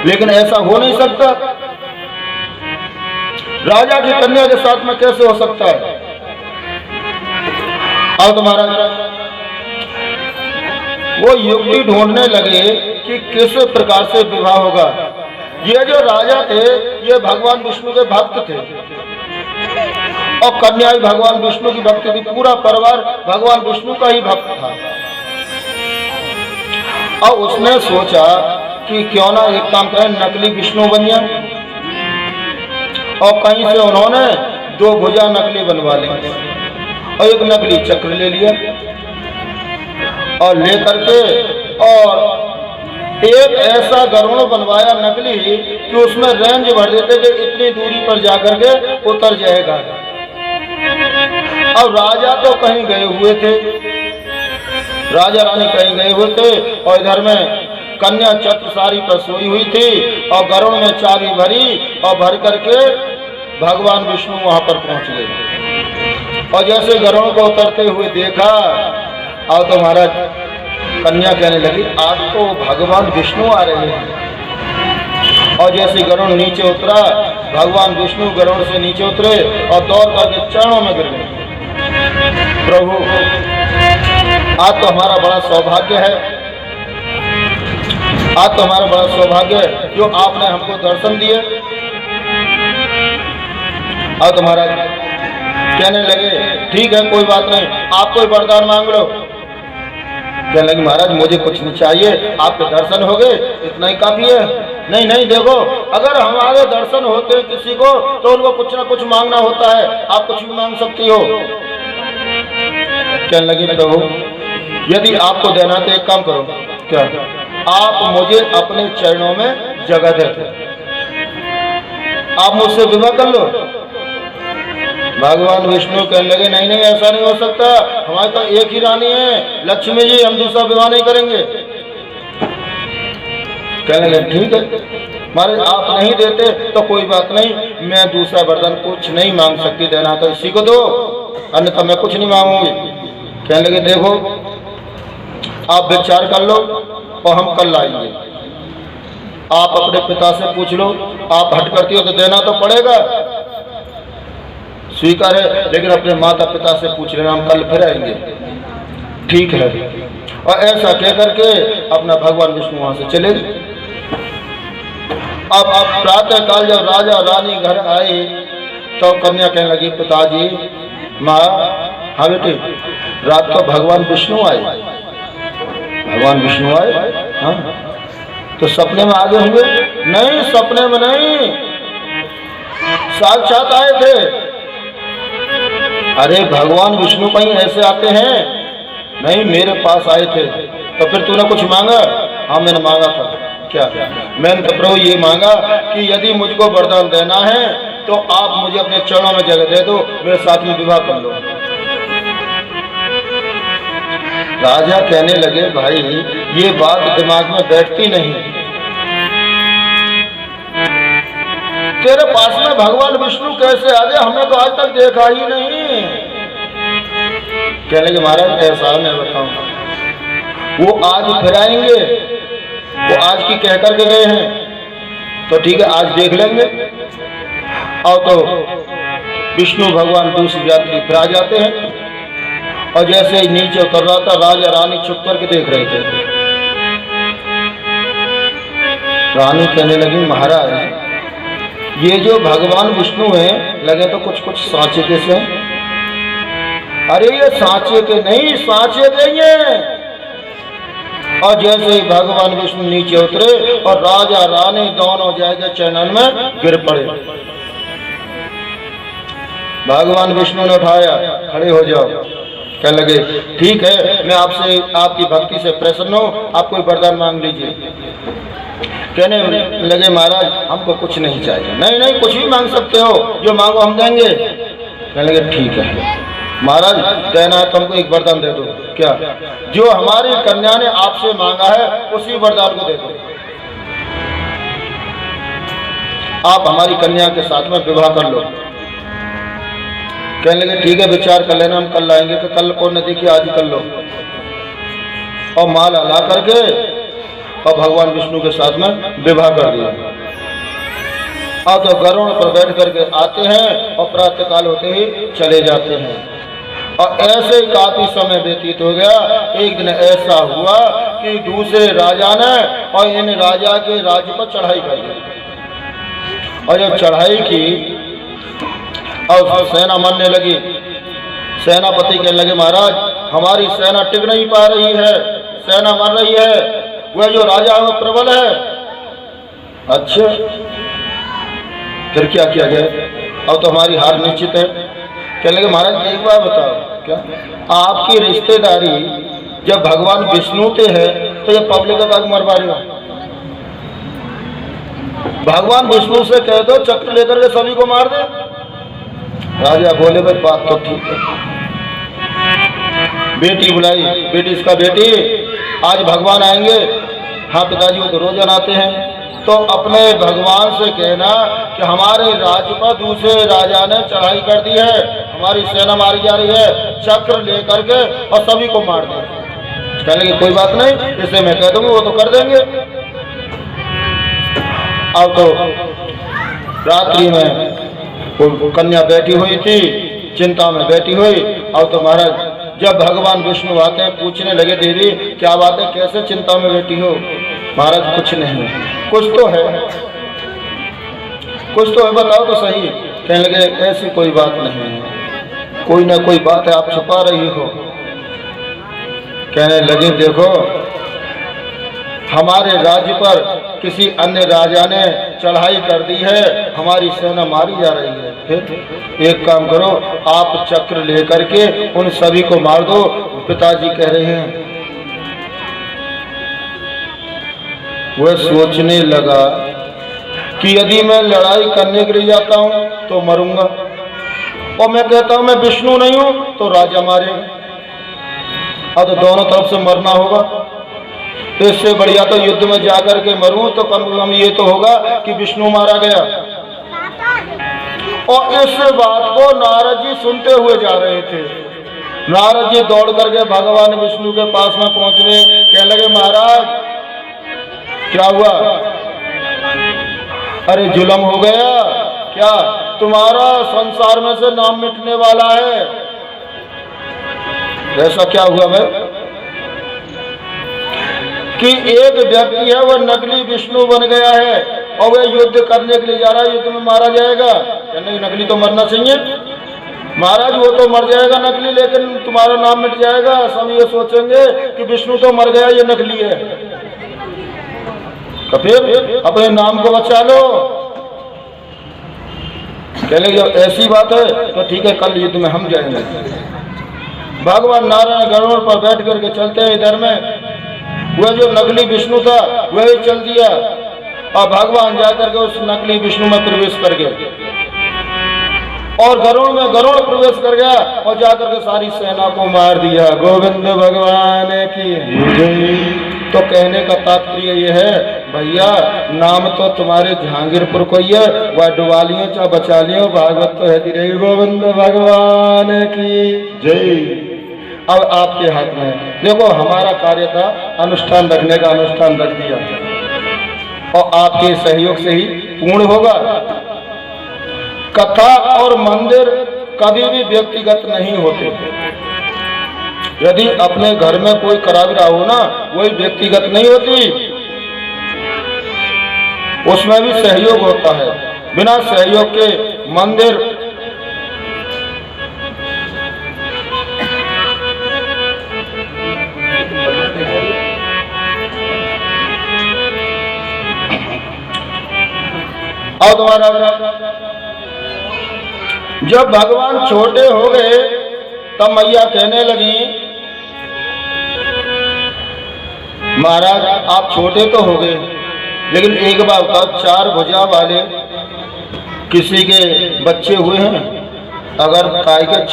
लेकिन ऐसा हो नहीं सकता। राजा की कन्या के साथ में कैसे हो सकता है? अब तुम्हारा वो युक्ति ढूंढने लगे कि किस प्रकार से विवाह होगा। ये जो राजा थे ये भगवान विष्णु के भक्त थे और कन्या भी भगवान विष्णु की भक्त थी। पूरा परिवार भगवान विष्णु का ही भक्त था। और उसने सोचा कि क्यों ना एक काम करें, नकली विष्णु बन जाए। और कहीं से उन्होंने 2 भुजा नकली बनवा ली और एक नकली चक्र ले लिया और लेकर के और एक ऐसा गरुड़ बनवाया नकली कि उसमें रेंज भर देते कि इतनी दूरी पर जाकर के उतर जाएगा। अब राजा तो कहीं गए हुए थे, राजा रानी कहीं गए हुए थे और इधर में कन्या छत्र सारी पर सोई हुई थी और गरुड़ में चाबी भरी और भर करके भगवान विष्णु वहां पर पहुंच गए। और जैसे गरुड़ को उतरते हुए देखा और तो महाराज कन्या कहने लगी आज तो भगवान विष्णु आ रहे हैं। और जैसे गरुड़ नीचे उतरा, भगवान विष्णु गरुड़ से नीचे उतरे और दौड़ करके चरणों में गिर गए। प्रभु आज तो हमारा बड़ा सौभाग्य है, आज तो हमारा बड़ा सौभाग्य है जो आपने हमको दर्शन दिए। और तुम्हारा कहने लगे ठीक है कोई बात नहीं, आप कोई वरदान मांग लो। कहने लगे महाराज मुझे कुछ नहीं चाहिए, आपके दर्शन हो गए इतना ही काफी है। नहीं नहीं देखो, अगर हमारे दर्शन होते किसी को तो उनको कुछ ना कुछ मांगना होता है, आप कुछ भी मांग सकती हो। कहने लगे प्रभु यदि आपको देना तो एक काम करो, क्या आप मुझे अपने चरणों में जगह दे दो, आप मुझसे विवाह कर लो। भगवान विष्णु कहने लगे नहीं नहीं ऐसा नहीं हो सकता, हमारे तो एक ही रानी है लक्ष्मी जी, हम दूसरा विवाह नहीं करेंगे। कहने लगे ठीक है महाराज आप नहीं देते तो कोई बात नहीं, मैं दूसरा वरदान कुछ नहीं मांग सकती, देना तो इसी को दो अन्यथा मैं कुछ नहीं मांगूंगी। कहने लगे देखो आप विचार कर लो और हम कल लाएंगे, आप अपने पिता से पूछ लो, आप हट करती हो तो देना तो पड़ेगा, स्वीकार है, लेकिन अपने माता पिता से पूछ लेना, हम कल फिर आएंगे। ठीक है। और ऐसा कह करके अपना भगवान विष्णु वहां से चले गए। अब प्रातः काल जब राजा रानी घर आए तो कन्या कहने लगी पिताजी माँ हाँ बेटी रात को भगवान विष्णु आए, भगवान विष्णु आए हाँ तो सपने में आगे होंगे? नहीं सपने में नहीं, साक्षात आए थे। अरे भगवान विष्णु कहीं ऐसे आते हैं? नहीं मेरे पास आए थे। तो फिर तूने कुछ मांगा? हाँ मैंने मांगा था। क्या? मैंने तो प्रभु ये मांगा कि यदि मुझको वरदान देना है तो आप मुझे अपने चरणों में जगह दे दो, मेरे साथ में विवाह कर लो। राजा कहने लगे भाई ये बात दिमाग में बैठती नहीं, तेरे पास में भगवान विष्णु कैसे आ गए, हमने तो आज तक देखा ही नहीं। कहने लगे महाराज ऐसा मैं बताऊं, वो आज फिर आएंगे, वो आज की कह करके गए हैं तो ठीक है आज देख लेंगे। और तो विष्णु भगवान दूसरी यात्री फिर आ जाते हैं और जैसे ही नीचे उतर रहा था राजा रानी छुप करके देख रहे थे। रानी कहने लगी महाराज ये जो भगवान विष्णु हैं लगे तो कुछ कुछ सांचे के से। अरे ये सांचे के नहीं, सांचे के ही हैं। और जैसे ही भगवान विष्णु नीचे उतरे और राजा रानी दोनों जाके चरणन में गिर पड़े। भगवान विष्णु ने उठाया, खड़े हो जाओ। कहने लगे ठीक है मैं आपसे आपकी भक्ति से प्रसन्न हूँ, आप कोई वरदान मांग लीजिए। कहने लगे महाराज हमको कुछ नहीं चाहिए। नहीं नहीं कुछ भी मांग सकते हो, जो मांगो हम देंगे। कहने लगे ठीक है महाराज कहना है तुमको एक वरदान दे दो। क्या? जो हमारी कन्या ने आपसे मांगा है उसी वरदान को दे दो, आप हमारी कन्या के साथ में विवाह कर लो। कहने लगे ठीक है विचार कर लेना, हम कल लाएंगे। कि कल को न देखिए आज ही कर लो। और माला ला करके और भगवान विष्णु के साथ में विवाह कर दिया। अब तो गरुड़ पर बैठ करके आते हैं और प्रातःकाल होते ही चले जाते हैं। और ऐसे ही काफी समय व्यतीत हो गया। एक दिन ऐसा हुआ कि दूसरे राजा ने और इन राजा के राज्य पर चढ़ाई कर दी। और जब चढ़ाई की और सेना मरने लगी, सेनापति कहने लगे महाराज हमारी सेना टिक नहीं पा रही है, सेना मर रही है, वह जो राजा है वो प्रबल है। अच्छा फिर क्या किया जाए, अब तो हमारी हार निश्चित है। कहने लगे महाराज एक बार बताओ, क्या आपकी रिश्तेदारी जब भगवान विष्णु ते है तो ये पब्लिक का मरवा रही हो? भगवान विष्णु से कह दो चक्र लेकर के सभी को मार दे। राजा बोले भाई बात तो ठीक है। बेटी बुलाई, बेटी इसका बेटी आज भगवान आएंगे। हाँ पिताजी वो तो रोजाना आते हैं। तो अपने भगवान से कहना कि हमारे राज्य पर दूसरे राजा ने चढ़ाई कर दी है, हमारी सेना मारी जा रही है, चक्र लेकर के और सभी को मार दे। कहने की कोई बात नहीं, इसे मैं कह दूंगा वो तो कर देंगे। अब तो रात्रि में वो कन्या बैठी हुई थी, चिंता में बैठी हुई। अब तो महाराज जब भगवान विष्णु आते हैं पूछने लगे देवी क्या बात है, कैसे चिंता में बैठी हो? महाराज कुछ नहीं, कुछ तो है, कुछ तो है, बताओ तो सही। कहने लगे ऐसी कोई बात नहीं है, कोई ना कोई बात है, आप छुपा रही हो। कहने लगे देखो हमारे राज्य पर किसी अन्य राजा ने चढ़ाई कर दी है, हमारी सेना मारी जा रही है। फिर एक काम करो आप चक्र लेकर के उन सभी को मार दो, पिताजी कह रहे हैं। वह सोचने लगा कि यदि मैं लड़ाई करने के लिए जाता हूं तो मरूंगा, और मैं कहता हूं मैं विष्णु नहीं हूं तो राजा मारेगा। अब तो दोनों तरफ से मरना होगा, इससे बढ़िया तो युद्ध में जाकर के मरूं तो कम से कम ये तो होगा कि विष्णु मारा गया। और इस बात को नारद जी सुनते हुए जा रहे थे। नारद जी दौड़ करके भगवान विष्णु के पास में पहुंच गए। कहने लगे महाराज क्या हुआ? अरे जुल्म हो गया, क्या तुम्हारा संसार में से नाम मिटने वाला है? ऐसा क्या हुआ भाई कि एक व्यक्ति है वह नकली विष्णु बन गया है और वह युद्ध करने के लिए जा रहा है, युद्ध में मारा जाएगा। कहने नकली तो मरना चाहिए महाराज, वो तो मर जाएगा नकली, लेकिन तुम्हारा नाम मिट जाएगा। सब ये सोचेंगे कि विष्णु तो मर गया, ये नकली है, तो फिर अपने नाम को बचा लो। कहने जब ऐसी बात है तो ठीक है कल युद्ध में हम जाएंगे। भगवान नारायण गरुड़ पर बैठ करके चलते हैं, इधर में वह जो नकली विष्णु था वही चल दिया और भगवान जाकर के उस नकली विष्णु में प्रवेश कर गए और गरुड़ में गरुड़ प्रवेश कर गया और जाकर के सारी सेना को मार दिया। गोविंद भगवान की जय। तो कहने का तात्पर्य ये है भैया नाम तो तुम्हारे जहांगीरपुर को ही है, वह डुबा लियो चाहे बचा लियो, भागवत तो है रही। गोविंद भगवान की जय। अब आपके हाथ में देखो, हमारा कार्य था अनुष्ठान रखने का, अनुष्ठान रख दिया और आपके सहयोग से ही पूर्ण होगा। कथा और मंदिर कभी भी व्यक्तिगत नहीं होते। यदि अपने घर में कोई करा भी रहा हो ना, वही व्यक्तिगत नहीं होती, उसमें भी सहयोग होता है। बिना सहयोग के मंदिर और तुम्हारा जब भगवान छोटे हो गए तब मैया कहने लगी महाराज आप छोटे तो हो गए, लेकिन एक बात बताओ, 4 भुजा वाले किसी के बच्चे हुए हैं? अगर काय के